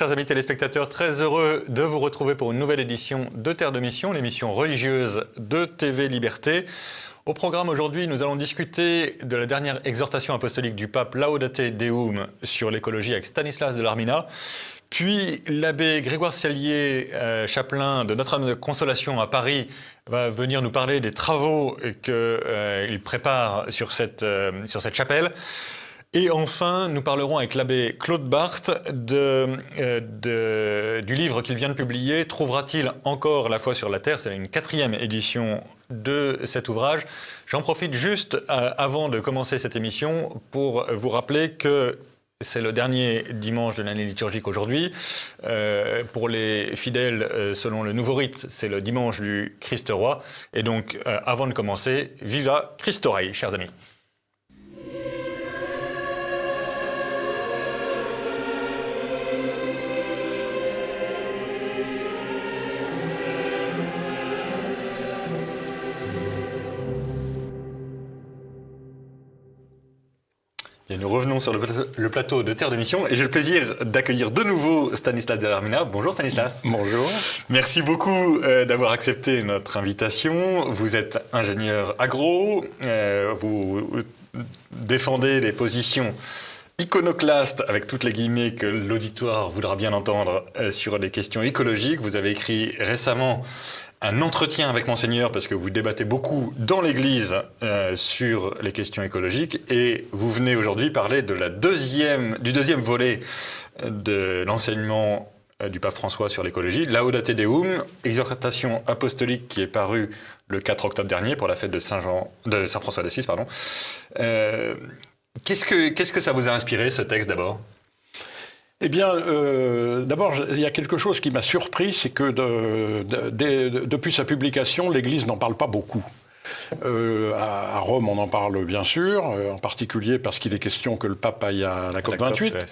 chers amis téléspectateurs, très heureux de vous retrouver pour une nouvelle édition de Terre de Mission, l'émission religieuse de TV Liberté. Au programme aujourd'hui, nous allons discuter de la dernière exhortation apostolique du pape Laudate Deum sur l'écologie avec Stanislas de Larminat. Puis l'abbé Grégoire Sellier, chapelain de Notre-Dame de Consolation à Paris, va venir nous parler des travaux qu'il prépare sur cette chapelle. Et enfin, nous parlerons avec l'abbé Claude Barthes du livre qu'il vient de publier, Trouvera-t-il encore la foi sur la terre? C'est une 4e édition de cet ouvrage. J'en profite juste avant de commencer cette émission pour vous rappeler que c'est le dernier dimanche de l'année liturgique aujourd'hui. Pour les fidèles, selon le nouveau rite, c'est le dimanche du Christ Roi. Et donc, avant de commencer, viva Christ Rei, chers amis. Et nous revenons sur le plateau de Terre de Mission et j'ai le plaisir d'accueillir de nouveau Stanislas de Larminat. Bonjour Stanislas. Bonjour. Merci beaucoup d'avoir accepté notre invitation. Vous êtes ingénieur agro, vous défendez des positions iconoclastes, avec toutes les guillemets que l'auditoire voudra bien entendre, sur les questions écologiques. Vous avez écrit récemment un entretien avec Monseigneur, parce que vous débattez beaucoup dans l'Église sur les questions écologiques, et vous venez aujourd'hui parler de du deuxième volet de l'enseignement du pape François sur l'écologie, Laudate Deum, exhortation apostolique qui est parue le 4 octobre dernier pour la fête de Saint François d'Assise. Qu'est-ce que ça vous a inspiré, ce texte, d'abord ? Eh bien, d'abord, il y a quelque chose qui m'a surpris, c'est que depuis sa publication, l'Église n'en parle pas beaucoup. À Rome, on en parle bien sûr, en particulier parce qu'il est question que le pape aille à la COP28. Ouais,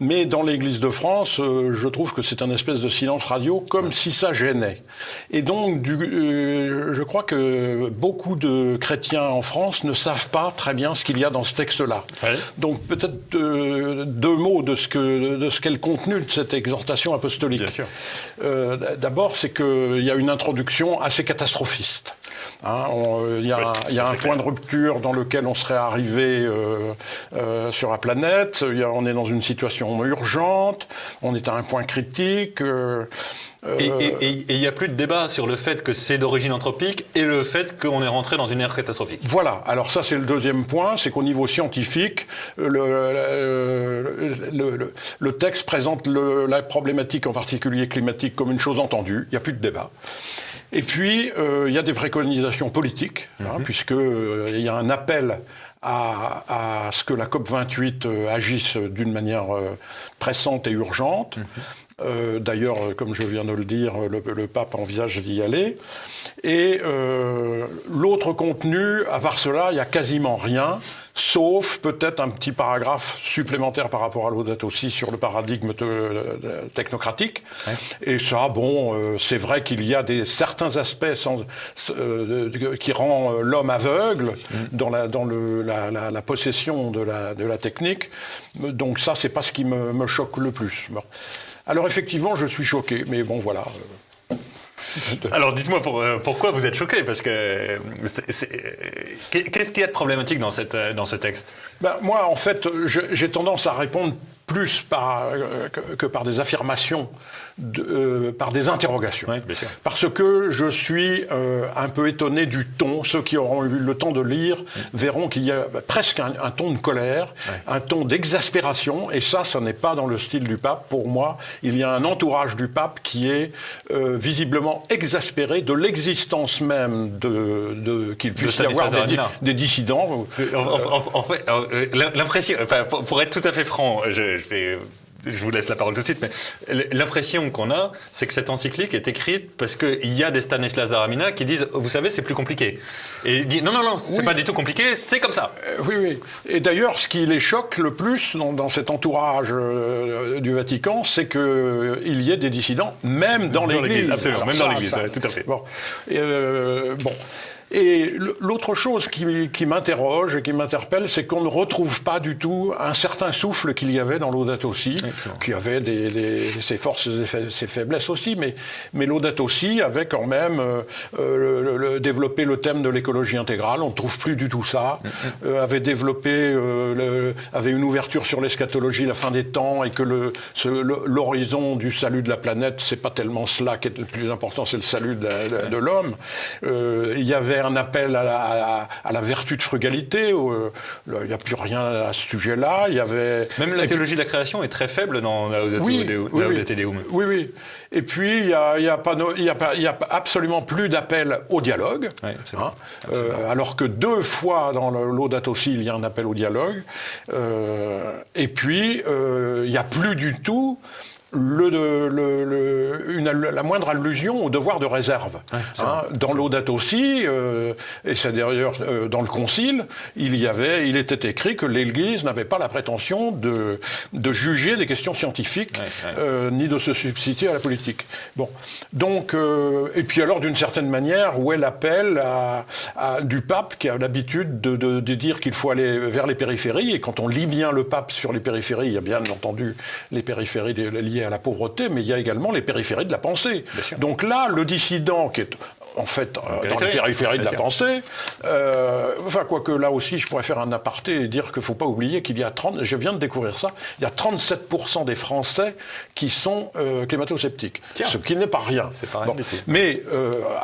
mais dans l'Église de France, je trouve que c'est un espèce de silence radio, comme si ça gênait. Et donc, je crois que beaucoup de chrétiens en France ne savent pas très bien ce qu'il y a dans ce texte-là. Ouais. Donc, peut-être deux mots de ce qu'est le contenu de cette exhortation apostolique. Bien sûr. D'abord, c'est qu'il y a une introduction assez catastrophiste. Il y a un point de rupture dans lequel on serait arrivé sur la planète. On est dans une situation urgente. On est à un point critique. Et il n'y a plus de débat sur le fait que c'est d'origine anthropique et le fait qu'on est rentré dans une ère catastrophique. Voilà. Alors ça, c'est le deuxième point. C'est qu'au niveau scientifique, le texte présente la problématique, en particulier climatique, comme une chose entendue. Il n'y a plus de débat. Et puis, il y a des préconisations politiques, puisqu'il y a un appel à ce que la COP28 agisse d'une manière pressante et urgente. D'ailleurs, comme je viens de le dire, le pape envisage d'y aller. Et l'autre contenu, à part cela, il n'y a quasiment rien, sauf peut-être un petit paragraphe supplémentaire par rapport à Laudato Si sur le paradigme technocratique. Ouais. Et ça, c'est vrai qu'il y a certains aspects qui rend l'homme aveugle dans la possession de la technique. Donc ça, c'est pas ce qui me choque le plus. Bon. Alors effectivement, je suis choqué, mais bon, voilà. Alors dites-moi pourquoi vous êtes choqué, parce que qu'est-ce qu'il y a de problématique dans ce texte ? Moi, en fait, j'ai tendance à répondre plus que par des affirmations, par des interrogations. Oui, bien sûr. Parce que je suis un peu étonné du ton. Ceux qui auront eu le temps de lire verront qu'il y a presque un ton de colère, un ton d'exaspération, et ça n'est pas dans le style du pape. Pour moi, il y a un entourage du pape qui est visiblement exaspéré de l'existence même qu'il puisse y avoir des dissidents. En fait, l'impression, pour être tout à fait franc, je vous laisse la parole tout de suite, mais l'impression qu'on a, c'est que cette encyclique est écrite parce qu'il y a des Stanislas de Larminat qui disent « Vous savez, c'est plus compliqué ». Et il dit « Non, c'est pas du tout compliqué, c'est comme ça ». Oui. Et d'ailleurs, ce qui les choque le plus dans cet entourage du Vatican, c'est qu'il y ait des dissidents, même dans l'Église. Absolument, alors, même dans l'Église, tout à fait. Bon. Et l'autre chose qui m'interroge et qui m'interpelle, c'est qu'on ne retrouve pas du tout un certain souffle qu'il y avait dans Laudato Si, qui avait ses forces et ses faiblesses aussi, mais Laudato Si avait quand même développé le thème de l'écologie intégrale, on ne trouve plus du tout ça, avait développé, avait une ouverture sur l'eschatologie, la fin des temps, et que l'horizon du salut de la planète, c'est pas tellement cela qui est le plus important, c'est le salut de l'homme. Il y avait un appel à la vertu de frugalité, il n'y a plus rien à ce sujet-là. Il y avait... Même la théologie de la création est très faible dans Laudato Deum. Oui. Et puis, il n'y a absolument plus d'appel au dialogue, alors que 2 fois dans le Laudato Si, il y a un appel au dialogue. Et puis, il n'y a plus du tout la moindre allusion au devoir de réserve. Dans Laudato Si, et c'est d'ailleurs dans le Concile, il était écrit que l'Église n'avait pas la prétention de juger des questions scientifiques, ni de se substituer à la politique. Bon, donc, et puis alors d'une certaine manière, où est l'appel du pape qui a l'habitude de dire qu'il faut aller vers les périphéries, et quand on lit bien le pape sur les périphéries, il y a bien entendu les périphéries liées à la pauvreté, mais il y a également les périphéries de la pensée. Donc là, le dissident qui est en fait dans les périphéries de la pensée, quoique là aussi je pourrais faire un aparté et dire qu'il ne faut pas oublier qu'il y a je viens de découvrir ça, il y a 37% des Français qui sont climato-sceptiques, ce qui n'est pas rien. C'est pas rien du tout. Mais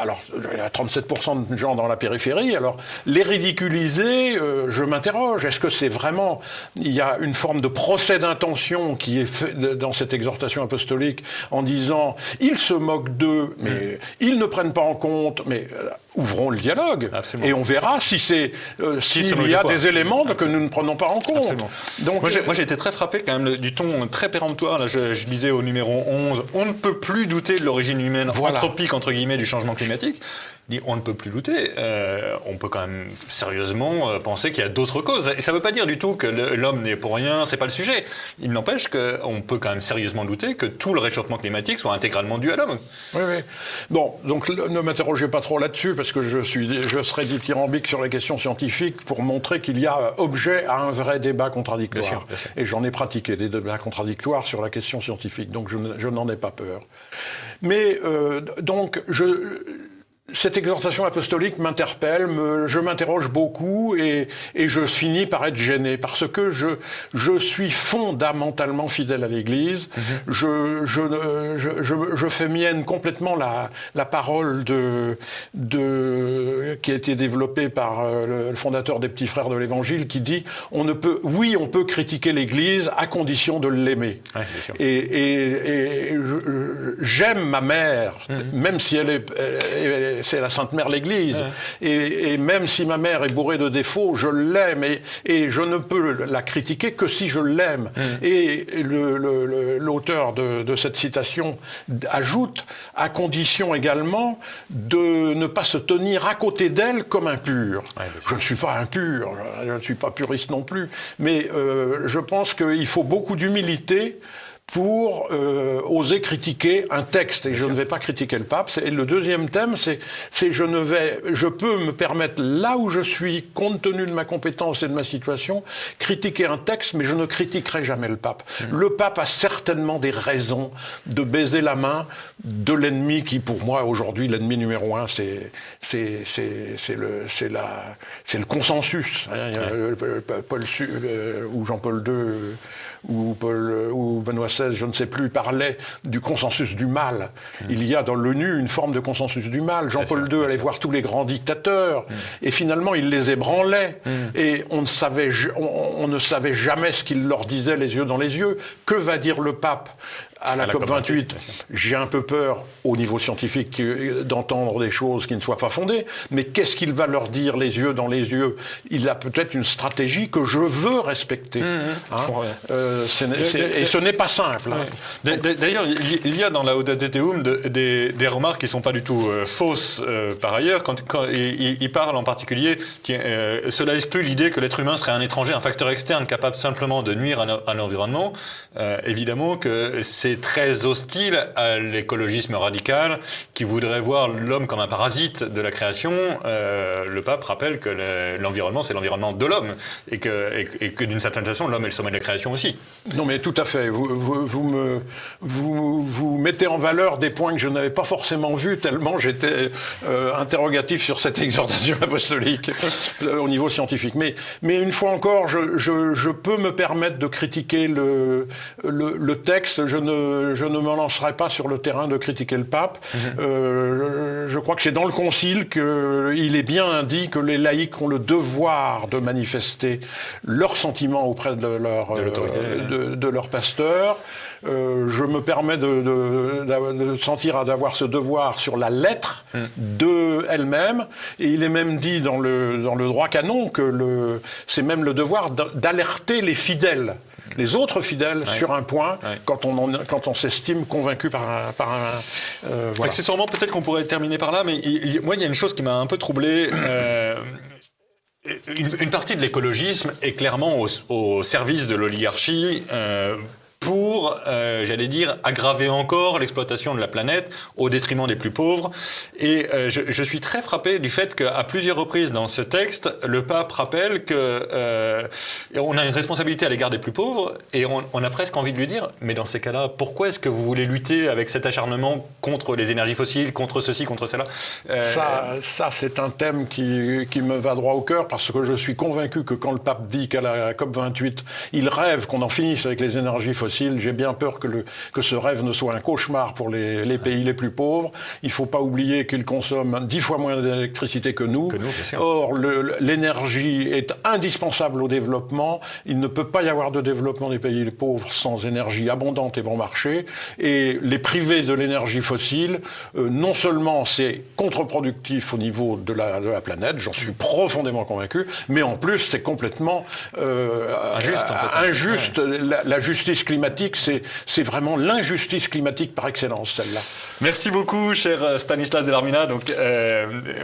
alors, il y a 37% de gens dans la périphérie, alors les ridiculiser, je m'interroge, est-ce que c'est vraiment, il y a une forme de procès d'intention qui est fait dans cette exhortation apostolique en disant, ils se moquent d'eux, mais ils ne prennent pas en compte, mais ouvrons le dialogue. Absolument. Et on verra si s'il y a des éléments que nous ne prenons pas en compte. Absolument. Donc, moi j'ai été très frappé quand même du ton très péremptoire. Là, je lisais au numéro 11, on ne peut plus douter de l'origine humaine anthropique entre guillemets du changement climatique. On ne peut plus douter, on peut quand même sérieusement penser qu'il y a d'autres causes. Et ça ne veut pas dire du tout que l'homme n'est pour rien, c'est pas le sujet. Il n'empêche qu'on peut quand même sérieusement douter que tout le réchauffement climatique soit intégralement dû à l'homme. Oui. Bon, donc ne m'interrogez pas trop là-dessus, parce que je serai dithyrambique sur les questions scientifiques pour montrer qu'il y a objet à un vrai débat contradictoire. Bien sûr. Et j'en ai pratiqué des débats contradictoires sur la question scientifique, donc je n'en ai pas peur. Mais donc, cette exhortation apostolique m'interpelle, je m'interroge beaucoup et je finis par être gêné parce que je suis fondamentalement fidèle à l'Église. Je fais mienne complètement la parole qui a été développée par le fondateur des Petits Frères de l'Évangile qui dit on peut critiquer l'Église à condition de l'aimer. Ouais, et j'aime ma mère, même si c'est la Sainte Mère l'Église. Et même si ma mère est bourrée de défauts, je l'aime et je ne peux la critiquer que si je l'aime. Et l'auteur de cette citation ajoute, à condition également de ne pas se tenir à côté d'elle comme impur. Je ne suis pas impur, je ne suis pas puriste non plus, mais je pense qu'il faut beaucoup d'humilité pour oser critiquer un texte, et je ne vais pas critiquer le pape. Et le deuxième thème, c'est je peux me permettre, là où je suis, compte tenu de ma compétence et de ma situation, critiquer un texte, mais je ne critiquerai jamais le pape. Le pape a certainement des raisons de baiser la main de l'ennemi qui, pour moi, aujourd'hui, l'ennemi numéro 1, c'est le consensus. Paul ou Jean-Paul II ou Benoît XVI, je ne sais plus, parlait du consensus du mal. Il y a dans l'ONU une forme de consensus du mal. Jean-Paul II allait voir tous les grands dictateurs et finalement il les ébranlait et on ne savait jamais ce qu'il leur disait les yeux dans les yeux. Que va dire le pape à la COP28, j'ai un peu peur, au niveau scientifique, d'entendre des choses qui ne soient pas fondées, mais qu'est-ce qu'il va leur dire les yeux dans les yeux? Il a peut-être une stratégie que je veux respecter. Et ce n'est pas simple. D'ailleurs, il y a dans la Laudato Deum des remarques qui ne sont pas du tout fausses par ailleurs. Quand il parle en particulier, cela exclut l'idée que l'être humain serait un étranger, un facteur externe capable simplement de nuire à l'environnement. Évidemment que c'est c'est très hostile à l'écologisme radical qui voudrait voir l'homme comme un parasite de la création. Le pape rappelle que l'environnement, c'est l'environnement de l'homme et que d'une certaine façon, l'homme est le sommet de la création aussi. Non, mais tout à fait. Vous mettez en valeur des points que je n'avais pas forcément vus, tellement j'étais interrogatif sur cette exhortation apostolique au niveau scientifique. Mais une fois encore, je peux me permettre de critiquer le texte. Je ne m'en lancerai pas sur le terrain de critiquer le pape. Je crois que c'est dans le concile qu'il est bien dit que les laïcs ont le devoir de manifester leurs sentiments auprès de leur pasteur. Je me permets de sentir d'avoir ce devoir sur la lettre de elle-même, et il est même dit dans le droit canon que c'est même le devoir d'alerter les fidèles, les autres fidèles, sur un point, quand on s'estime convaincu par un voilà. Accessoirement, peut-être qu'on pourrait terminer par là, mais moi, il y a une chose qui m'a un peu troublé. Une partie de l'écologisme est clairement au service de l'oligarchie pour, j'allais dire, aggraver encore l'exploitation de la planète au détriment des plus pauvres. Et je suis très frappé du fait qu'à plusieurs reprises dans ce texte, le pape rappelle qu'on a une responsabilité à l'égard des plus pauvres, et on a presque envie de lui dire, mais dans ces cas-là, pourquoi est-ce que vous voulez lutter avec cet acharnement contre les énergies fossiles, contre ceci, contre cela Ça, c'est un thème qui me va droit au cœur, parce que je suis convaincu que quand le pape dit qu'à la COP28, il rêve qu'on en finisse avec les énergies fossiles, j'ai bien peur que ce rêve ne soit un cauchemar pour les pays les plus pauvres. Il ne faut pas oublier qu'ils consomment 10 fois moins d'électricité que nous. Bien sûr. Or, l'énergie est indispensable au développement. Il ne peut pas y avoir de développement des pays pauvres sans énergie abondante et bon marché. Et les priver de l'énergie fossile, non seulement c'est contre-productif au niveau de la planète, j'en suis profondément convaincu, mais en plus c'est complètement injuste. En fait. Injuste. La justice climatique, c'est vraiment l'injustice climatique par excellence, celle-là. Merci beaucoup, cher Stanislas Dellarminat. Donc,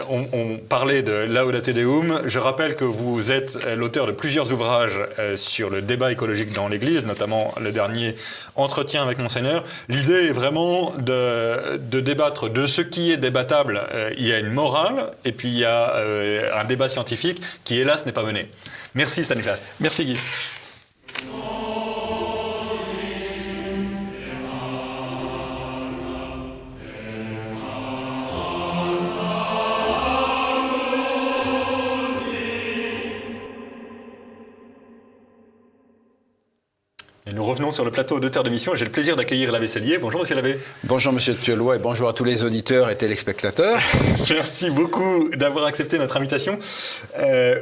on parlait de Laudate Deum. Je rappelle que vous êtes l'auteur de plusieurs ouvrages sur le débat écologique dans l'Église, notamment le dernier Entretien avec Monseigneur. L'idée est vraiment de débattre de ce qui est débattable. Il y a une morale, et puis il y a un débat scientifique qui, hélas, n'est pas mené. Merci, Stanislas. Merci, Guy. Et nous revenons sur le plateau de Terre de Mission et j'ai le plaisir d'accueillir l'abbé Sellier. Bonjour Monsieur l'abbé. Bonjour Monsieur Thieulois et bonjour à tous les auditeurs et téléspectateurs. Merci beaucoup d'avoir accepté notre invitation.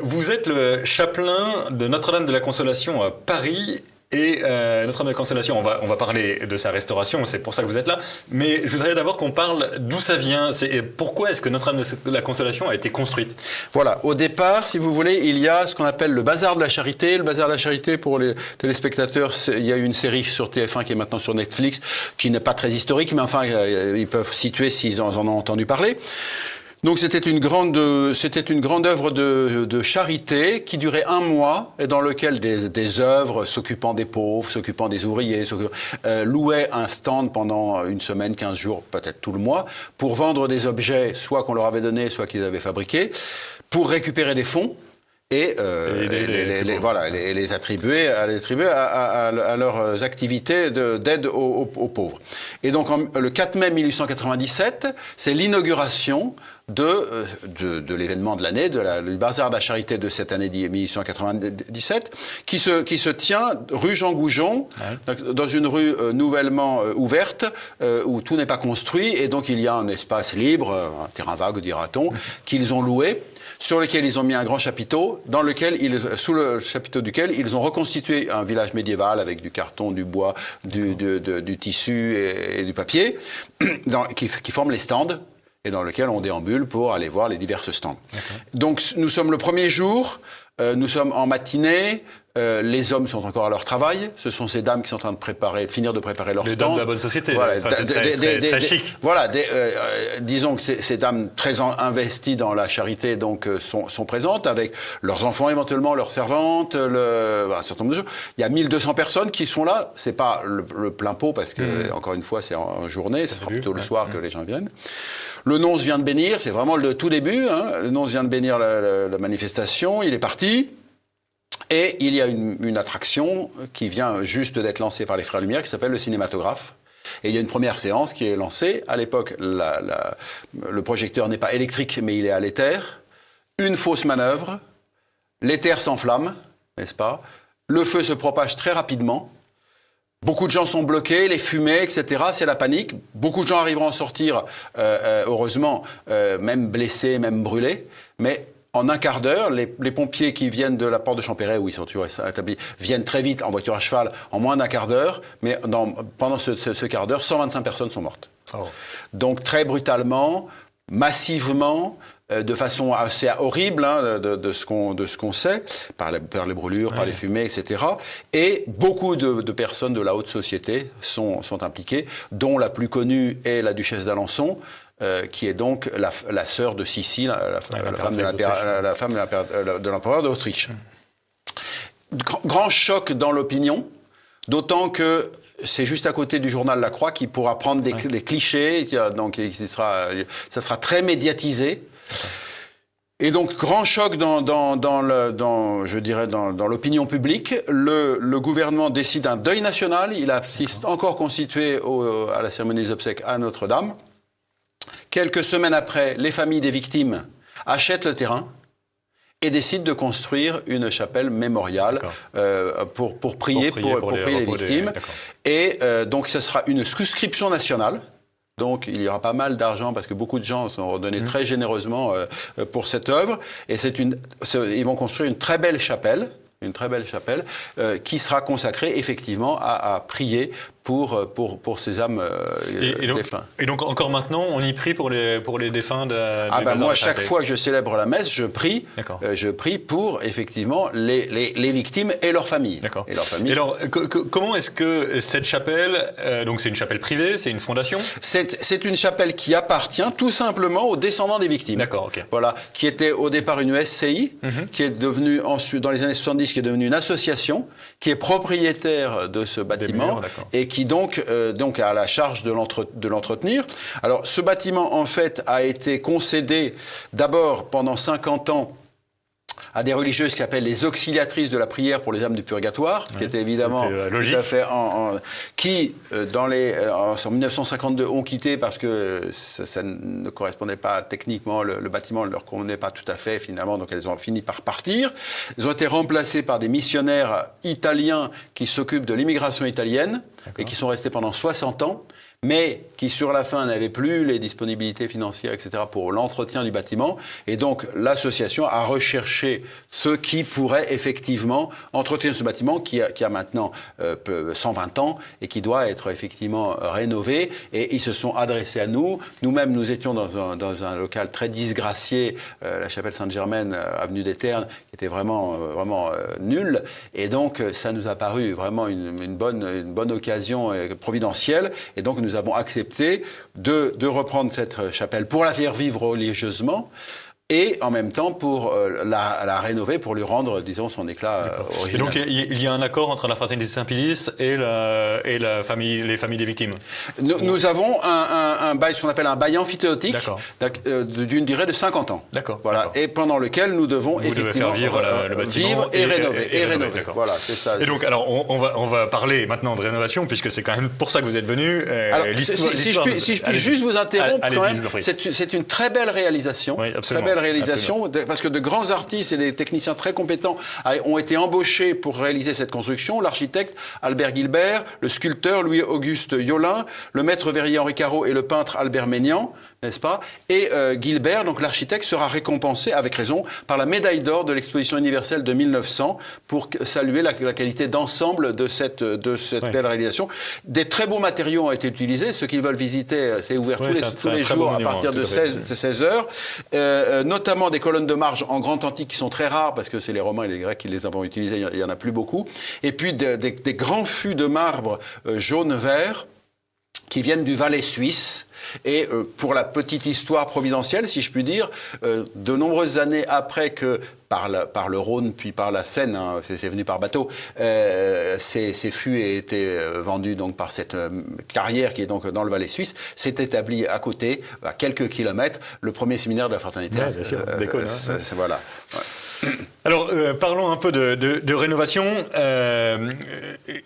Vous êtes le chapelain de Notre-Dame de la Consolation à Paris. Et Notre-Dame de la Consolation, on va parler de sa restauration, c'est pour ça que vous êtes là. Mais je voudrais d'abord qu'on parle d'où ça vient. Pourquoi est-ce que Notre-Dame de la Consolation a été construite ? Voilà, au départ, si vous voulez, il y a ce qu'on appelle le Bazar de la Charité. Le Bazar de la Charité, pour les téléspectateurs, il y a une série sur TF1 qui est maintenant sur Netflix, qui n'est pas très historique, mais enfin, ils peuvent situer s'ils en ont entendu parler. Donc c'était une grande œuvre de charité qui durait 1 mois et dans lequel des œuvres s'occupant des pauvres, s'occupant des ouvriers, louaient un stand pendant 1 semaine, 15 jours, peut-être tout le mois, pour vendre des objets, soit qu'on leur avait donnés, soit qu'ils avaient fabriqués, pour récupérer des fonds. Et les attribuer à leurs activités d'aide aux pauvres. Et donc, le 4 mai 1897, c'est l'inauguration de l'événement de l'année, du Bazar de la Charité de cette année 1897, qui se tient rue Jean Goujon, dans une rue nouvellement ouverte, où tout n'est pas construit, et donc il y a un espace libre, un terrain vague, dira-t-on, qu'ils ont loué, sur lequel ils ont mis un grand chapiteau, sous le chapiteau duquel ils ont reconstitué un village médiéval avec du carton, du bois, du tissu et du papier, qui forment les stands, et dans lequel on déambule pour aller voir les diverses stands. Okay. Donc nous sommes le premier jour Nous sommes en matinée. Les hommes sont encore à leur travail. Ce sont ces dames qui sont en train de finir de préparer leur stand. Les dames de la bonne société. Voilà, enfin, c'est très chic. Voilà, disons que ces dames très investies dans la charité donc sont présentes avec leurs enfants éventuellement, leurs servantes, un certain nombre de choses. Il y a 1200 personnes qui sont là. C'est pas le plein pot parce que encore une fois c'est en journée. Ça sera plutôt le soir que les gens viennent. Le nonce vient de bénir. C'est vraiment le tout début. Hein. Le nonce vient de bénir la manifestation. Il est parti. Et il y a une attraction qui vient juste d'être lancée par les Frères Lumière qui s'appelle le cinématographe. Et il y a une première séance qui est lancée. À l'époque, le projecteur n'est pas électrique, mais il est à l'éther. Une fausse manœuvre. L'éther s'enflamme, n'est-ce pas? Le feu se propage très rapidement. Beaucoup de gens sont bloqués, les fumées, etc. C'est la panique. Beaucoup de gens arriveront à en sortir, heureusement, même blessés, même brûlés. Mais en un quart d'heure, les pompiers qui viennent de la porte de Champéret, où ils sont toujours établis, viennent très vite en voiture à cheval, en moins d'un quart d'heure. Mais pendant ce quart d'heure, 125 personnes sont mortes. Oh. Donc très brutalement, massivement, de façon assez horrible hein, de ce qu'on sait, par les brûlures, par les fumées, etc. Et beaucoup de personnes de la haute société sont impliquées, dont la plus connue est la duchesse d'Alençon, qui est donc la sœur de Sissi, la femme de l'empereur d'Autriche. Grand choc dans l'opinion, d'autant que c'est juste à côté du journal La Croix qui pourra prendre les clichés, donc ça sera très médiatisé. Et donc, grand choc dans l'opinion publique. Le gouvernement décide un deuil national. Il assiste encore constitué à la cérémonie des obsèques à Notre-Dame. Quelques semaines après, les familles des victimes achètent le terrain et décident de construire une chapelle mémoriale pour prier les victimes. Et donc, ce sera une souscription nationale. Donc, il y aura pas mal d'argent parce que beaucoup de gens sont redonnés très généreusement pour cette œuvre. Et ils vont construire une très belle chapelle qui sera consacrée effectivement à prier pour ces âmes défunts. Et donc encore maintenant, on y prie pour les défunts moi, chaque fois que je célèbre la messe, je prie pour effectivement les victimes et leurs familles. D'accord. Et alors, comment est-ce que cette chapelle, donc c'est une chapelle privée, c'est une fondation? C'est une chapelle qui appartient tout simplement aux descendants des victimes. D'accord, ok. Voilà, qui était au départ une SCI, qui est devenue ensuite, dans les années 70, qui est devenue une association, qui est propriétaire de ce bâtiment et qui donc a la charge de l'entretenir. Alors, ce bâtiment, en fait, a été concédé d'abord pendant 50 ans à des religieuses qui s'appellent les auxiliatrices de la prière pour les âmes du purgatoire, ce qui était évidemment tout à fait qui, en 1952, ont quitté parce que ça ne correspondait pas techniquement, le bâtiment ne leur convenait pas tout à fait finalement, donc elles ont fini par partir. Elles ont été remplacées par des missionnaires italiens qui s'occupent de l'immigration italienne et qui sont restés pendant 60 ans. Mais qui, sur la fin, n'avaient plus les disponibilités financières, etc., pour l'entretien du bâtiment. Et donc, l'association a recherché ceux qui pourraient effectivement entretenir ce bâtiment qui a maintenant 120 ans et qui doit être effectivement rénové. Et ils se sont adressés à nous. Nous-mêmes, nous étions dans un local très disgracié, la chapelle Sainte-Germaine, avenue des Ternes, qui était vraiment nul. Et donc, ça nous a paru vraiment une bonne occasion providentielle. Et donc, nous avons accepté de reprendre cette chapelle pour la faire vivre religieusement et en même temps pour la rénover, pour lui rendre, disons, son éclat original. Et donc il y a un accord entre la Fraternité Saint-Pilice et les familles des victimes. Nous avons un bail, ce qu'on appelle un bail amphithéotique d'une durée de 50 ans. D'accord. Voilà. D'accord. Et pendant lequel nous devons effectivement faire vivre le bâtiment et rénover. Voilà, c'est ça. Et donc, alors, on va parler maintenant de rénovation, puisque c'est quand même pour ça que vous êtes venu. Alors, si je puis juste vous interrompre, quand même, c'est une très belle réalisation. Oui, absolument. Parce que de grands artistes et des techniciens très compétents ont été embauchés pour réaliser cette construction. L'architecte Albert Gilbert, le sculpteur Louis-Auguste Yolin, le maître verrier Henri Caro et le peintre Albert Maignan. n'est-ce pas? Et Gilbert, donc l'architecte, sera récompensé, avec raison, par la médaille d'or de l'exposition universelle de 1900 pour saluer la qualité d'ensemble de cette belle réalisation. Des très beaux matériaux ont été utilisés. Ceux qui veulent visiter, c'est ouvert tous les jours à partir de 16 heures. Notamment des colonnes de marge en grand antique qui sont très rares parce que c'est les Romains et les Grecs qui les ont utilisées. Il y en a plus beaucoup. Et puis des grands fûts de marbre jaune-vert qui viennent du Valais suisse. Et pour la petite histoire providentielle, si je puis dire, de nombreuses années après que par le Rhône puis par la Seine, hein, c'est venu par bateau, ces fûts aient été vendus donc par cette carrière qui est donc dans le Valais suisse, s'est établi à côté, à quelques kilomètres, le premier séminaire de la fraternité. Ouais, bien sûr, déconne, hein. Voilà. Ouais. Alors, parlons un peu de rénovation.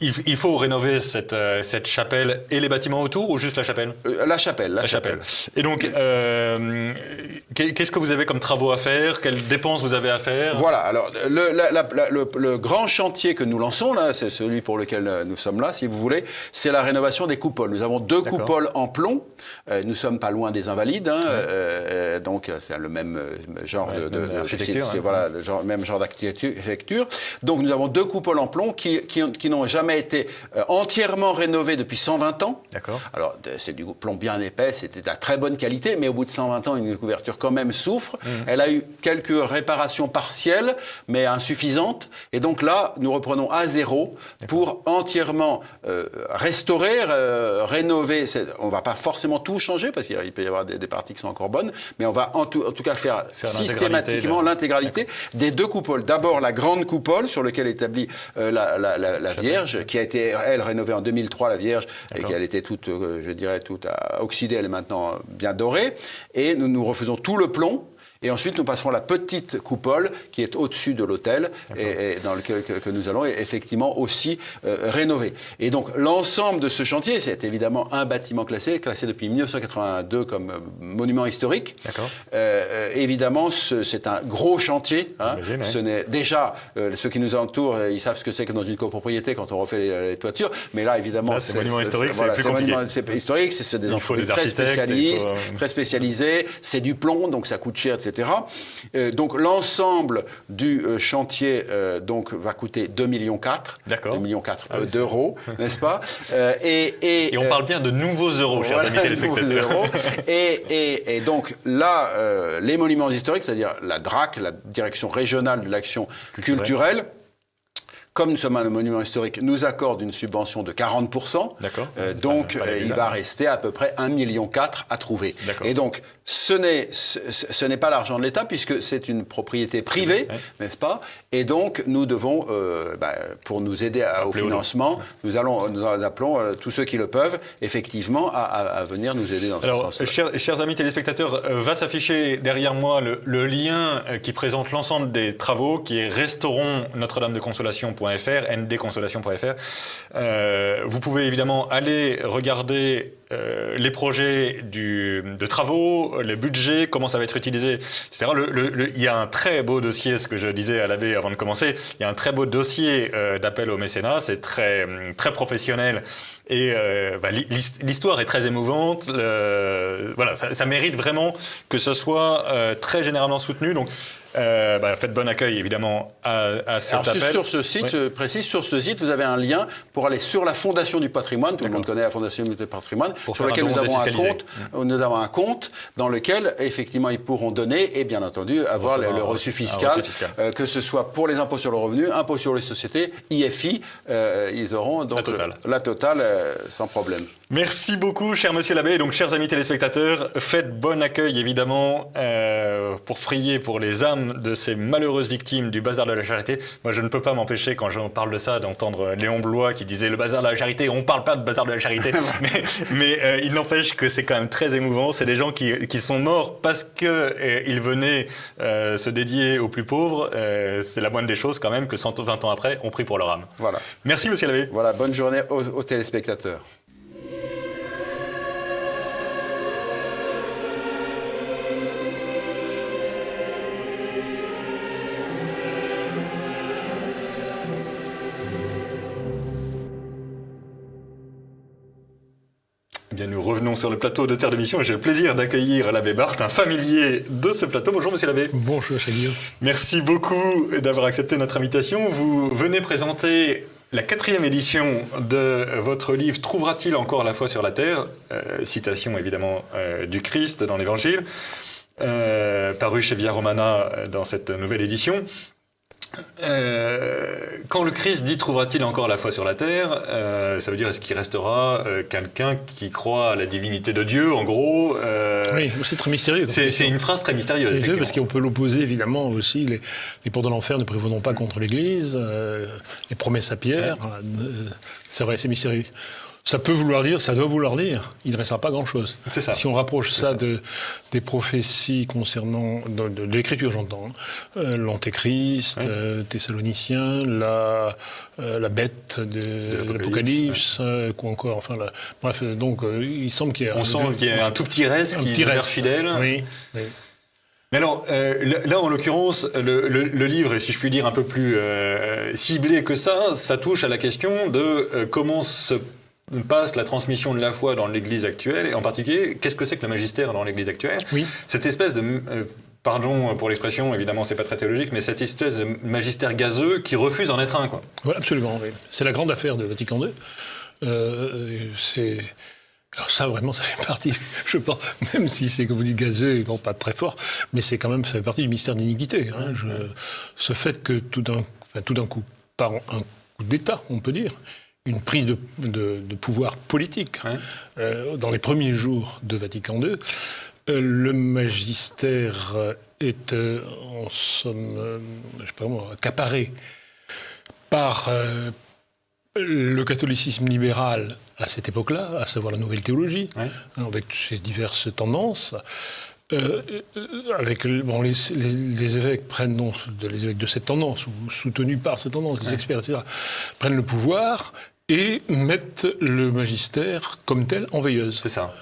Il faut rénover cette chapelle et les bâtiments autour ou juste la chapelle? La chapelle. Et donc, qu'est-ce que vous avez comme travaux à faire? Quelles dépenses vous avez à faire? Voilà, alors le grand chantier que nous lançons, là, c'est celui pour lequel nous sommes là, si vous voulez, c'est la rénovation des coupoles. Nous avons 2 coupoles en plomb. Nous ne sommes pas loin des Invalides, hein, donc c'est le même genre d'architecture. Voilà, même genre d'architecture. Donc nous avons 2 coupoles en plomb qui n'ont jamais été entièrement rénovées depuis 120 ans. D'accord. Alors c'est du plomb bien épais, c'était de la très bonne qualité, mais au bout de 120 ans, une couverture quand même souffre. Elle a eu quelques réparations partielles, mais insuffisantes. Et donc là, nous reprenons à zéro pour entièrement restaurer, rénover. On ne va pas forcément tout changer, parce qu'il peut y avoir des parties qui sont encore bonnes, mais on va en tout cas faire systématiquement l'intégralité des 2 coupoles. D'abord, la grande coupole sur laquelle est établie la Vierge, qui a été, elle, rénovée en 2003, la Vierge, et qui elle était toute, je dirais, toute oxydée, elle est maintenant bien dorée. Et nous refaisons tout le plomb. Et ensuite, nous passerons à la petite coupole qui est au-dessus de l'hôtel et dans lequel que nous allons effectivement aussi rénover. Et donc, l'ensemble de ce chantier, c'est évidemment un bâtiment classé depuis 1982 comme monument historique. D'accord. Évidemment, c'est un gros chantier. Hein. Ce n'est déjà, ceux qui nous entourent, ils savent ce que c'est que dans une copropriété quand on refait les toitures. Mais là, évidemment, là, c'est monument historique, c'est plus compliqué. C'est historique, c'est des entreprises très spécialisées, c'est du plomb, donc ça coûte cher, etc. Donc l'ensemble du chantier donc va coûter 2,4 millions. D'accord. 2,4 millions d'euros, n'est-ce pas? Et on parle bien de nouveaux euros, chers amis téléspectateurs. Et donc là, les monuments historiques, c'est-à-dire la DRAC, la Direction régionale de l'action culturelle, comme nous sommes un monument historique, nous accorde une subvention de 40%. D'accord. Donc, il va rester à peu près 1,4 million à trouver. Et donc, ce n'est pas l'argent de l'État, puisque c'est une propriété privée, n'est-ce pas? Et donc, nous devons, pour nous aider au financement, nous appelons tous ceux qui le peuvent, effectivement, à venir nous aider dans ce sens-là. Chers amis téléspectateurs, va s'afficher derrière moi le lien qui présente l'ensemble des travaux, qui est restaurons Notre-Dame-de-Consolation.fr, ndconsolation.fr. Vous pouvez évidemment aller regarder les projets de travaux, les budgets, comment ça va être utilisé, etc. Il y a un très beau dossier, ce que je disais à l'abbé avant de commencer, il y a un très beau dossier d'appel au mécénat, c'est très, très professionnel. Et l'histoire est très émouvante. Voilà, ça mérite vraiment que ce soit très généralement soutenu. Donc, faites bon accueil évidemment à cet appel. Sur ce site, je précise, sur ce site, vous avez un lien pour aller sur la Fondation du patrimoine. Tout le monde connaît la Fondation du patrimoine, sur laquelle nous avons un compte. Nous avons un compte dans lequel effectivement ils pourront donner et bien entendu avoir le reçu fiscal, que ce soit pour les impôts sur le revenu, impôts sur les sociétés, IFI, ils auront donc la totale sans problème. Merci beaucoup, cher monsieur l'abbé. Donc, chers amis téléspectateurs, faites bon accueil, évidemment, pour prier pour les âmes de ces malheureuses victimes du bazar de la charité. Moi, je ne peux pas m'empêcher, quand j'en parle de ça, d'entendre Léon Blois qui disait le bazar de la charité. On ne parle pas de bazar de la charité, mais il n'empêche que c'est quand même très émouvant. C'est des gens qui sont morts parce qu'ils venaient se dédier aux plus pauvres. C'est la moindre des choses, quand même, que 120 ans après, on prie pour leur âme. Voilà. Merci, monsieur l'abbé. Voilà, bonne journée aux téléspectateurs. Bien, nous revenons sur le plateau de Terre de Mission et j'ai le plaisir d'accueillir l'abbé Barthes, un familier de ce plateau. Bonjour monsieur l'abbé. Bonjour cher Guillaume. Merci beaucoup d'avoir accepté notre invitation. Vous venez présenter la 4e édition de votre livre « Trouvera-t-il encore la foi sur la terre ?» Citation évidemment du Christ dans l'Évangile, paru chez Via Romana dans cette nouvelle édition. Quand le Christ dit « Trouvera-t-il encore la foi sur la terre ?» ça veut dire est-ce qu'il restera quelqu'un qui croit à la divinité de Dieu, en gros Oui, c'est très mystérieux. C'est une phrase très mystérieuse. Parce qu'on peut l'opposer évidemment aussi. Les portes de l'enfer ne prévenons pas contre l'Église, les promesses à Pierre, c'est vrai, c'est mystérieux. Ça peut vouloir dire, ça doit vouloir dire, il ne restera pas grand-chose. C'est ça. Si on rapproche ça des prophéties concernant, de l'écriture j'entends, l'Antéchrist, Thessaloniciens, la bête de l'Apocalypse, quoi encore, enfin, bref, donc il semble qu'il y a... On sent qu'il y a un tout petit reste qui demeure fidèle. Oui. Mais alors, là, en l'occurrence, le livre est, si je puis dire, un peu plus ciblé que ça touche à la question de comment se passe la transmission de la foi dans l'Église actuelle, et en particulier, qu'est-ce que c'est que le magistère dans l'Église actuelle ? Oui. Cette espèce de, pardon pour l'expression, évidemment c'est pas très théologique, mais cette espèce de magistère gazeux qui refuse d'en être un, quoi. Voilà, absolument, oui. C'est la grande affaire de Vatican II. Alors ça, vraiment, ça fait partie, je pense, même si c'est, comme vous dites, gazeux, non pas très fort, mais c'est quand même, ça fait partie du mystère d'iniquité. Hein. Ce fait que tout d'un coup, par un coup d'État, on peut dire, une prise de pouvoir politique. Dans les premiers jours de Vatican II, le magistère est, en somme, je sais pas moi, accaparé par le catholicisme libéral à cette époque-là, à savoir la nouvelle théologie, avec ses diverses tendances. Avec les évêques prennent donc les évêques de cette tendance ou soutenus par cette tendance, les experts, etc., prennent le pouvoir et mettent le magistère comme tel en veilleuse. C'est ça.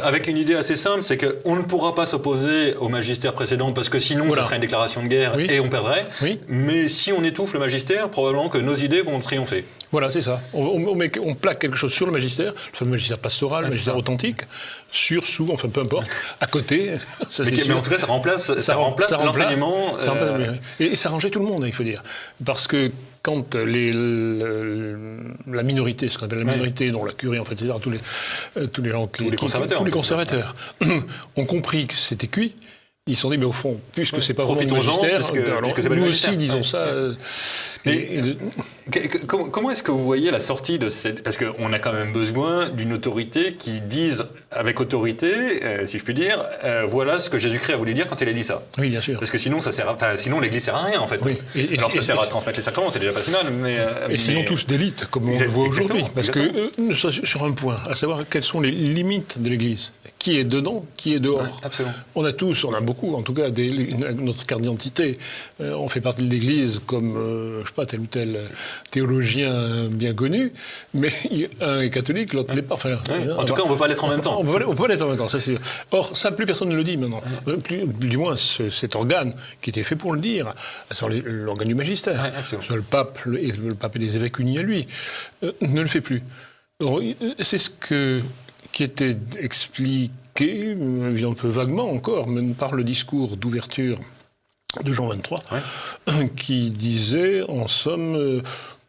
Avec une idée assez simple, c'est qu'on ne pourra pas s'opposer au magistère précédent parce que sinon ça serait une déclaration de guerre et on perdrait. Oui. Mais si on étouffe le magistère, probablement que nos idées vont triompher. Voilà, c'est ça. On plaque quelque chose sur le magistère, le fameux magistère pastoral, le magistère authentique, sous, enfin peu importe, à côté. Ça, mais en tout cas, ça remplace l'enseignement. Et ça arrangeait tout le monde, il faut dire. Parce que quand la minorité, ce qu'on appelle la minorité, dont la curie, en fait, etc., tous les conservateurs ont compris que c'était cuit, ils se sont dit, mais au fond, puisque c'est pas vraiment le magistère, nous aussi disons ça. Comment est-ce que vous voyez la sortie de cette... Parce qu'on a quand même besoin d'une autorité qui dise, avec autorité, si je puis dire, voilà ce que Jésus-Christ a voulu dire quand il a dit ça. Oui, bien sûr. Parce que sinon, sinon l'Église sert à rien, en fait. Oui. Alors ça sert à transmettre les sacrements, c'est déjà pas si mal, mais... sinon tous d'élite, comme on le voit aujourd'hui. Parce que, sur un point, à savoir quelles sont les limites de l'Église. Qui est dedans, qui est dehors. Absolument. On a beaucoup, en tout cas, notre carte d'identité. On fait partie de l'Église comme, je sais pas, tel ou tel théologien bien connu, mais un est catholique, l'autre l'est pas. Enfin, en tout cas, on ne peut pas l'être en même temps. On ne peut pas l'être en même temps, ça c'est sûr. Or, ça, plus personne ne le dit maintenant. Du moins, cet organe qui était fait pour le dire, l'organe du magistère, le pape et les évêques unis à lui, ne le fait plus. Donc, c'est qui était expliqué, un peu vaguement encore, même par le discours d'ouverture de Jean XXIII, qui disait, en somme,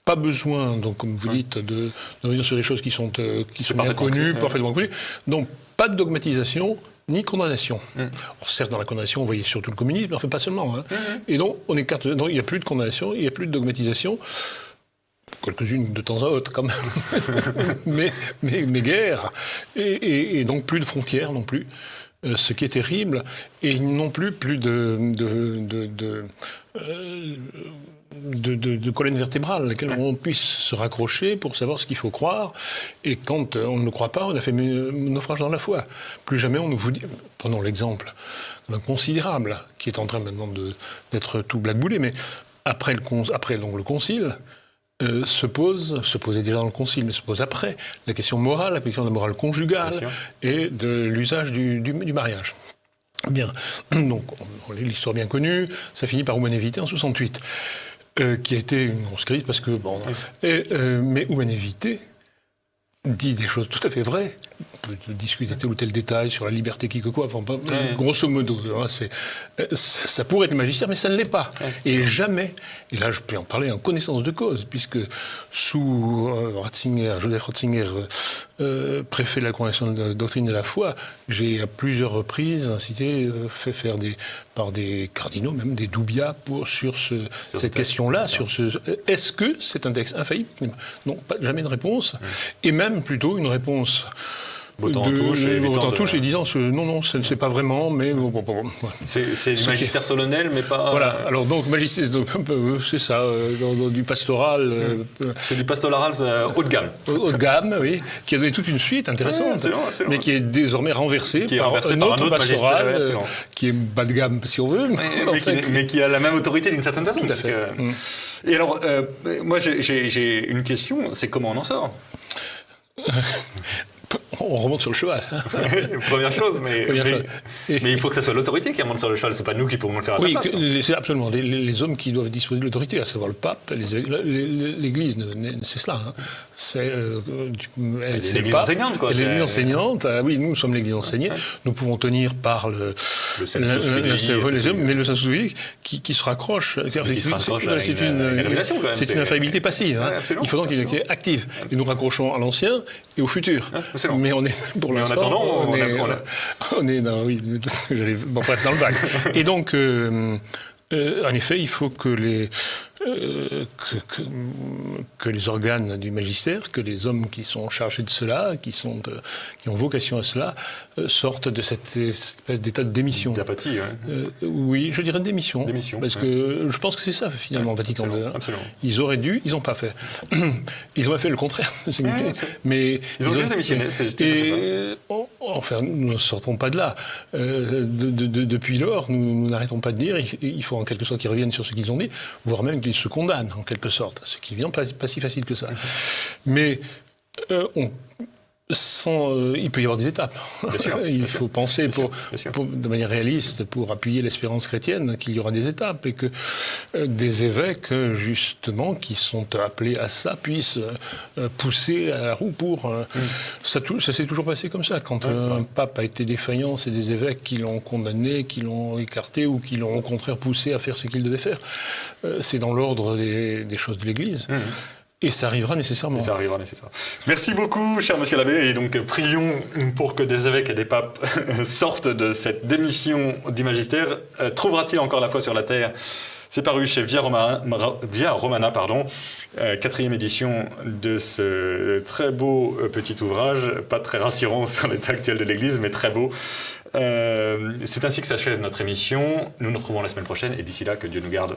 pas besoin, donc comme vous dites, de revenir sur des choses qui sont bien connues, parfaitement connues. Donc, pas de dogmatisation, ni condamnation. Alors, certes, dans la condamnation, on voyait surtout le communisme, mais enfin pas seulement. Et donc, on écarte. Donc, il n'y a plus de condamnation, il n'y a plus de dogmatisation. Quelques-unes de temps à autre, quand même. mais guère. Et donc, plus de frontières non plus. Ce qui est terrible. Et non plus de colonne vertébrale à laquelle on puisse se raccrocher pour savoir ce qu'il faut croire. Et quand on ne le croit pas, on a fait naufrage dans la foi. Plus jamais on nous vous dit... Prenons l'exemple considérable, qui est en train maintenant d'être tout blackboulé, mais après le concile... se posait déjà dans le concile, mais se pose après, la question morale, la question de la morale conjugale et de l'usage du mariage. Bien, donc l'histoire bien connue, ça finit par Humanae Vitae en 68, qui a été une grosse crise parce que, mais Humanae Vitae dit des choses tout à fait vraies. On peut discuter tel ou tel détail sur la liberté qui que quoi. Enfin, grosso modo, hein, ça pourrait être le magistère, mais ça ne l'est pas. Et jamais, et là je peux en parler en connaissance de cause, puisque sous Joseph Ratzinger, préfet de la Congrégation de la doctrine de la foi, j'ai à plusieurs reprises incité, fait faire par des cardinaux, même des doubias, sur cette question-là, est-ce que c'est un texte infaillible? Non, jamais de réponse, et même plutôt une réponse Bottant en touche et disant non, ce n'est pas vraiment, mais bon. C'est du magistère solennel, mais pas. Voilà. Alors donc magistère, c'est ça, du pastoral. C'est du pastoral haut de gamme. Haut de gamme, oui, qui a donné toute une suite intéressante, absolument. Mais qui est désormais renversé par un autre pastoral, qui est bas de gamme si on veut, mais qui a la même autorité d'une certaine façon. Tout à fait. Et alors, moi j'ai une question, c'est comment on en sort? On remonte sur le cheval. Première chose, mais il faut que ça soit l'autorité qui remonte sur le cheval, c'est pas nous qui pourrons le faire à sa place. Oui, c'est absolument les hommes qui doivent disposer de l'autorité, à savoir le pape, l'Église, c'est cela. Hein. C'est l'Église enseignante, quoi. L'Église enseignante, oui, nous sommes l'Église enseignée, nous pouvons tenir par le mais le Saint-Souci qui se raccroche. C'est une infaillibilité passive. Hein. Il faut donc qu'il soit active. Et nous raccrochons à l'ancien et au futur. Mais on est, pour l'instant, on est dans le vague. Et donc, en effet, il faut que les organes du magistère, que les hommes qui sont chargés de cela, qui ont vocation à cela, sortent de cette espèce d'état de démission. D'apathie, oui, je dirais de démission. Parce que je pense que c'est ça, finalement, Vatican II. Ils auraient dû, ils n'ont pas fait. Ils ont fait le contraire. Mais ils ont juste démissionné. Enfin, nous ne sortons pas de là. Depuis lors, nous n'arrêtons pas de dire, il faut en quelque sorte qu'ils reviennent sur ce qu'ils ont dit, voire même qu'ils se condamnent en quelque sorte, ce qui vient pas si facile que ça. Mais il peut y avoir des étapes. Il faut penser de manière réaliste, pour appuyer l'espérance chrétienne, qu'il y aura des étapes et que des évêques, justement, qui sont appelés à ça, puissent pousser à la roue pour... Ça s'est toujours passé comme ça. Quand un pape a été défaillant, c'est des évêques qui l'ont condamné, qui l'ont écarté ou qui l'ont au contraire poussé à faire ce qu'il devait faire. C'est dans l'ordre des choses de l'Église. Et ça arrivera nécessairement. Merci beaucoup, cher monsieur l'abbé. Et donc, prions pour que des évêques et des papes sortent de cette démission du magistère. Trouvera-t-il encore la foi sur la terre? C'est paru chez Via Romana, 4e édition de ce très beau petit ouvrage, pas très rassurant sur l'état actuel de l'Église, mais très beau. C'est ainsi que s'achève notre émission. Nous nous retrouvons la semaine prochaine et d'ici là, que Dieu nous garde.